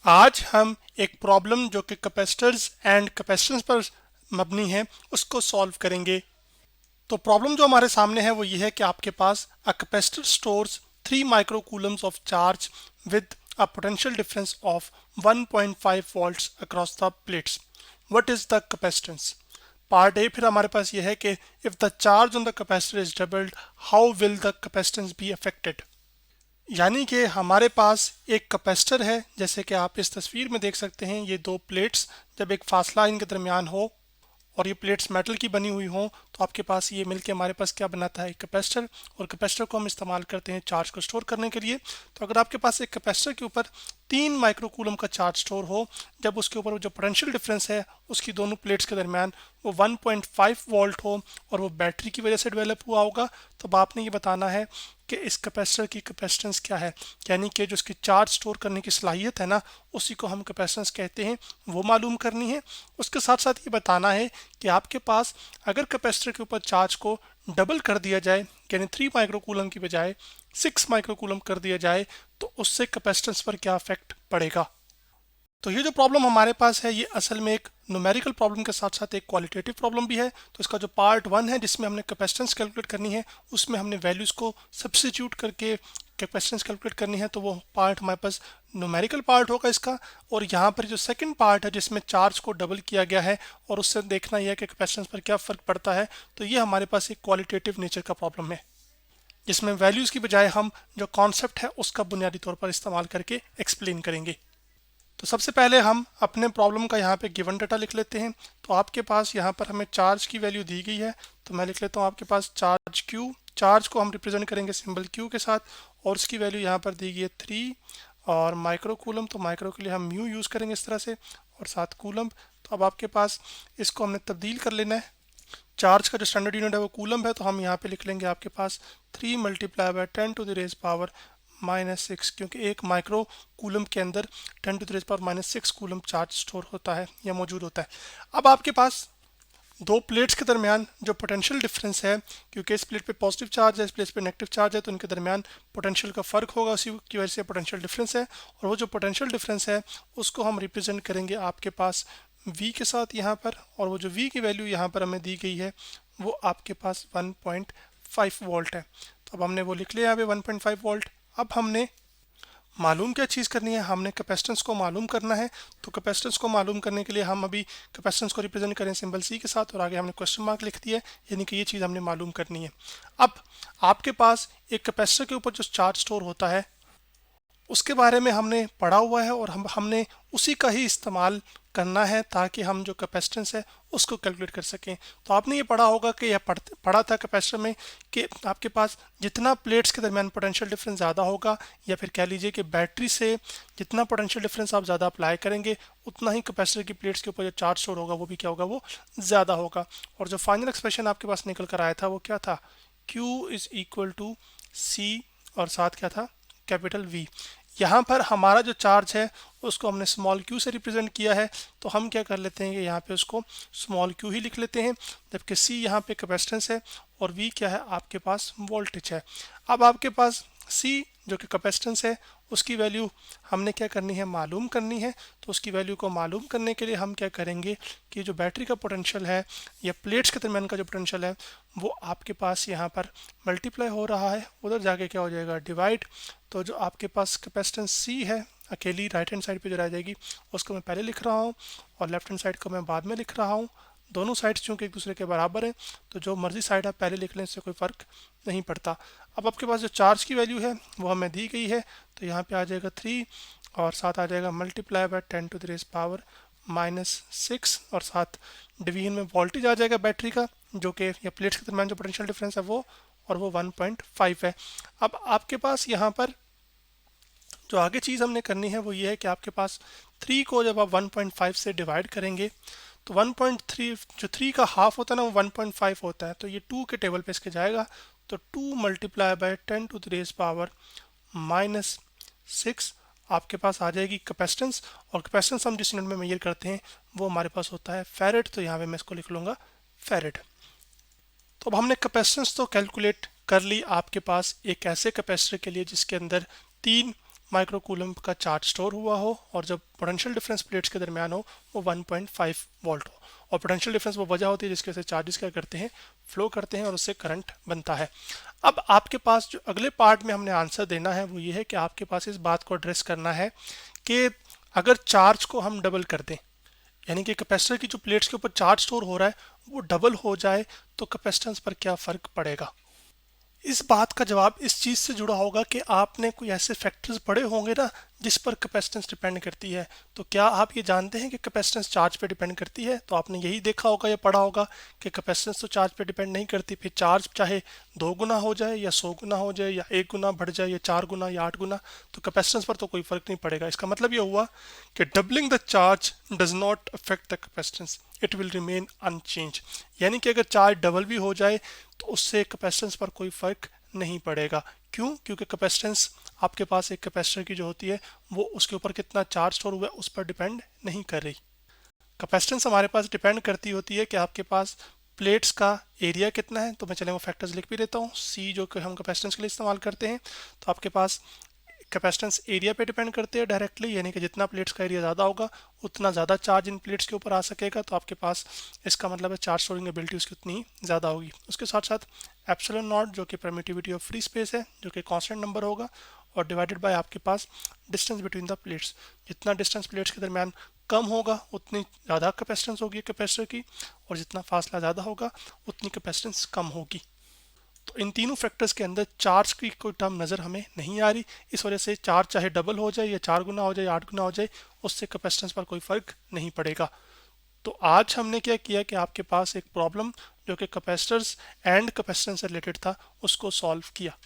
आज हम एक प्रॉब्लम जो कि कैपेसिटर्स एंड कैपेसिटेंस पर मबनी है उसको सॉल्व करेंगे। तो प्रॉब्लम जो हमारे सामने है वो ये है कि आपके पास a capacitor stores 3 microcoulombs of charge with a potential difference of 1.5 volts across the plates. What is the capacitance? Part A फिर हमारे पास ये है कि if the charge on the capacitor is doubled, how will the capacitance be affected? यानी कि हमारे पास एक capacitor है, जैसे कि आप इस तस्वीर में देख सकते हैं। ये दो प्लेट्स जब एक फासला इनके दरमियान हो और ये प्लेट्स मेटल की बनी हुई हों तो आपके पास ये मिलके हमारे पास क्या बनाता है, एक कैपेसिटर। और कैपेसिटर को हम इस्तेमाल करते हैं चार्ज को स्टोर करने के लिए। तो अगर आपके पास एक कैपेसिटर के ऊपर 3 माइक्रोकूलम का चार्ज स्टोर हो, जब उसके ऊपर जो पोटेंशियल डिफरेंस है उसकी दोनों प्लेट्स के दरमियान वो 1.5 वोल्ट हो और वो बैटरी की वजह से डेवलप हुआ होगा, तब आपने ये बताना है कि इस कैपेसिटर की कैपेसिटेंस क्या है। यानी कि जो इसकी चार्ज स्टोर करने की सलाहियत है ना, उसी को हम कैपेसिटेंस कहते हैं, वो मालूम करनी है। उसके साथ साथ ये बताना है कि आपके पास अगर कैपेसिटर के ऊपर चार्ज को डबल कर दिया जाए, यानी 3 माइक्रोकूलम की बजाय 6 माइक्रोकूलम कर दिया जाए, तो उससे कैपेसिटेंस पर क्या इफेक्ट पड़ेगा। तो ये जो प्रॉब्लम हमारे पास है ये असल में एक न्यूमेरिकल प्रॉब्लम के साथ साथ एक क्वालिटेटिव प्रॉब्लम भी है। तो इसका जो पार्ट वन है जिसमें हमने कैपेसिटेंस कैलकुलेट करनी है, उसमें हमने वैल्यूज़ को सब्स्टिट्यूट करके कैपेसिटेंस कैलकुलेट करनी है। तो वो पार्ट हमारे पास न्यूमेरिकल पार्ट होगा इसका। और यहाँ पर जो सेकंड पार्ट है जिसमें चार्ज को डबल किया गया है और उससे देखना यह है कि कैपेसिटेंस पर क्या फ़र्क पड़ता है, तो ये हमारे पास एक क्वालिटेटिव नेचर का प्रॉब्लम है, जिसमें वैल्यूज़ की बजाय हम जो कॉन्सेप्ट है उसका बुनियादी तौर पर इस्तेमाल करके एक्सप्लेन करेंगे। तो सबसे पहले हम अपने प्रॉब्लम का यहाँ पे गिवन डाटा लिख लेते हैं। तो आपके पास यहाँ पर हमें चार्ज की वैल्यू दी गई है, तो मैं लिख लेता हूँ आपके पास चार्ज क्यू। चार्ज को हम रिप्रेजेंट करेंगे सिंबल क्यू के साथ और उसकी वैल्यू यहाँ पर दी गई है 3। और माइक्रोकूलम, तो माइक्रो के लिए हम म्यू यूज़ करेंगे इस तरह से, और साथ कूलम। तो अब आपके पास इसको हमने तब्दील कर लेना है। चार्ज का जो स्टैंडर्ड यूनिट है वो कूलम है, तो हम यहाँ पे लिख लेंगे आपके पास 3 मल्टीप्लाई बाय 10⁻⁻⁻⁶, क्योंकि एक माइक्रो कूलम के अंदर 10⁻⁻⁶ कूलम चार्ज स्टोर होता है या मौजूद होता है। अब आपके पास दो प्लेट्स के दरमियान जो पोटेंशियल डिफरेंस है, क्योंकि इस प्लेट पे पॉजिटिव चार्ज है, इस प्लेट पे नेगेटिव चार्ज है, तो इनके दरमियान पोटेंशियल का फ़र्क होगा, उसी की वजह से पोटेंशियल डिफरेंस है। और वो जो पोटेंशियल डिफरेंस है उसको हम रिप्रेजेंट करेंगे आपके पास v के साथ यहाँ पर। और वो जो v की वैल्यू यहाँ पर हमें दी गई है वो आपके पास 1.5 वोल्ट है। तो अब हमने वो लिख लिया यहाँ पे 1.5 वोल्ट। अब हमने मालूम क्या चीज़ करनी है, हमने कैपेसिटेंस को मालूम करना है। तो कैपेसिटेंस को मालूम करने के लिए हम अभी कैपेसिटेंस को रिप्रेजेंट करें सिंबल सी के साथ और आगे हमने क्वेश्चन मार्क लिख दिया है, यानी कि ये चीज़ हमने मालूम करनी है। अब आपके पास एक कैपेसिटर के ऊपर जो चार्ज स्टोर होता है उसके बारे में हमने पढ़ा हुआ है और हमने उसी का ही इस्तेमाल करना है ताकि हम जो कैपेसिटेंस है उसको कैलकुलेट कर सकें। तो आपने ये पढ़ा होगा कि पढ़ा था कैपेसिटर में कि आपके पास जितना प्लेट्स के दरमियान पोटेंशियल डिफरेंस ज़्यादा होगा, या फिर कह लीजिए कि बैटरी से जितना पोटेंशियल डिफरेंस आप ज़्यादा अप्लाई करेंगे उतना ही कैपेसिटर की प्लेट्स के ऊपर जो चार्ज स्टोर होगा वो भी क्या होगा, वो ज़्यादा होगा। और जो फाइनल एक्सप्रेशन आपके पास निकल कर आया था वो क्या था, Q is equal to C और साथ क्या था, कैपिटल V। यहाँ पर हमारा जो चार्ज है उसको हमने स्मॉल क्यू से रिप्रेजेंट किया है, तो हम क्या कर लेते हैं कि यहाँ पे उसको स्मॉल क्यू ही लिख लेते हैं, जबकि सी यहाँ पे कैपेसिटेंस है और वी क्या है, आपके पास वोल्टेज है। अब आपके पास सी जो कि कैपेसिटेंस है उसकी वैल्यू हमने क्या करनी है, मालूम करनी है। तो उसकी वैल्यू को मालूम करने के लिए हम क्या करेंगे कि जो बैटरी का पोटेंशियल है या प्लेट्स के दरमियान का जो पोटेंशियल है वो आपके पास यहाँ पर मल्टीप्लाई हो रहा है, उधर जाके क्या हो जाएगा, डिवाइड। तो जो आपके पास कैपेसिटेंस सी है अकेली राइट हैंड साइड पे जो रह जाएगी उसको मैं पहले लिख रहा हूँ और लेफ्ट हैंड साइड को मैं बाद में लिख रहा हूँ। दोनों साइड्स चूँकि एक दूसरे के बराबर हैं तो जो मर्जी साइड आप पहले लिख लें इससे कोई फ़र्क नहीं पड़ता। अब आपके पास जो चार्ज की वैल्यू है वो हमें दी गई है, तो यहाँ पे आ जाएगा 3 और साथ आ जाएगा मल्टीप्लाई बाय 10⁻⁻⁻⁶ और साथ डिवीजन में वोल्टेज आ जाएगा बैटरी का जो कि या प्लेट्स के दरमियान जो पोटेंशियल डिफरेंस है वो, और वो 1.5 है। अब आपके पास यहाँ पर जो आगे चीज़ हमने करनी है वो ये है कि आपके पास 3 को जब आप 1.5 से डिवाइड करेंगे तो 1.3 जो 3 का हाफ होता है ना वो 1.5 होता है, तो ये 2 के टेबल पे इसके जाएगा। तो 2 मल्टीप्लाई बाय 10⁻⁻⁶ आपके पास आ जाएगी कैपेसिटेंस। और कैपेसिटेंस हम जिस यूनिट में मेजर करते हैं वो हमारे पास होता है फैरेड, तो यहाँ पे मैं इसको लिख लूँगा फैरेड। तो अब हमने कैपेसिटेंस तो कैलकुलेट कर ली आपके पास एक ऐसे कैपेसिटर के लिए जिसके अंदर 3 माइक्रोकूलम का चार्ज स्टोर हुआ हो और जब पोटेंशियल डिफरेंस प्लेट्स के दरमियान हो वो 1.5 वोल्ट हो। और पोटेंशियल डिफरेंस वो वजह होती है जिसकी वजह से चार्जेस क्या करते हैं, फ्लो करते हैं और उससे करंट बनता है। अब आपके पास जो अगले पार्ट में हमने आंसर देना है वो ये है कि आपके पास इस बात को एड्रेस करना है कि अगर चार्ज को हम डबल कर दें, यानी कि कैपेसिटर की जो प्लेट्स के ऊपर चार्ज स्टोर हो रहा है वो डबल हो जाए तो कैपेसिटेंस पर क्या फ़र्क पड़ेगा। इस बात का जवाब इस चीज़ से जुड़ा होगा कि आपने कोई ऐसे फैक्टर्स पढ़े होंगे ना जिस पर कैपेसिटेंस डिपेंड करती है। तो क्या आप ये जानते हैं कि कैपेसिटेंस चार्ज पे डिपेंड करती है? तो आपने यही देखा होगा या पढ़ा होगा कि कैपेसिटेंस तो चार्ज पे डिपेंड नहीं करती, फिर चार्ज चाहे 2 गुना हो जाए या 100 गुना हो जाए या 1 गुना बढ़ जाए या 4 गुना या 8 गुना, तो कैपेसिटेंस पर तो कोई फर्क नहीं पड़ेगा। इसका मतलब ये हुआ कि doubling the charge does not affect the capacitance, it will remain unchange. यानी कि अगर चार्ज डबल भी हो जाए तो उससे कैपेसिटेंस पर कोई फर्क नहीं पड़ेगा। क्यों? क्योंकि कैपेसिटेंस आपके पास एक कैपेसिटर की जो होती है वो उसके ऊपर कितना चार्ज स्टोर हुआ है उस पर डिपेंड नहीं कर रही। कैपेसिटेंस हमारे पास डिपेंड करती होती है कि आपके पास प्लेट्स का एरिया कितना है। तो मैं चले वो फैक्टर्स लिख भी देता हूँ, सी जो कि हम कैपेसिटेंस के लिए इस्तेमाल करते हैं। तो आपके पास कैपेसिटेंस एरिया पे डिपेंड करते हैं डायरेक्टली, यानी कि जितना प्लेट्स का एरिया ज़्यादा होगा उतना ज़्यादा चार्ज इन प्लेट्स के ऊपर आ सकेगा। तो आपके पास इसका मतलब है चार्ज स्टोरिंग एबिलिटी उसकी उतनी ही ज़्यादा होगी। उसके साथ साथ एप्सिलॉन नॉट जो कि परमिटिविटी ऑफ फ्री स्पेस है जो कि कांस्टेंट नंबर होगा, और डिवाइडेड बाय आपके पास डिस्टेंस बिटवीन द प्लेट्स। जितना डिस्टेंस प्लेट्स के दरमियान कम होगा उतनी ज़्यादा कैपेसिटेंस होगी कैपेसिटर की, और जितना फासला ज़्यादा होगा उतनी कैपेसिटेंस कम होगी। तो इन तीनों फैक्टर्स के अंदर चार्ज की कोई टर्म नज़र हमें नहीं आ रही। इस वजह से चार्ज चाहे डबल हो जाए या 4 गुना हो जाए या 8 गुना हो जाए उससे कैपेसिटेंस पर कोई फ़र्क नहीं पड़ेगा। तो आज हमने क्या किया कि आपके पास एक प्रॉब्लम जो कि कैपेसिटर्स एंड कैपेसिटेंस से रिलेटेड था उसको सॉल्व किया।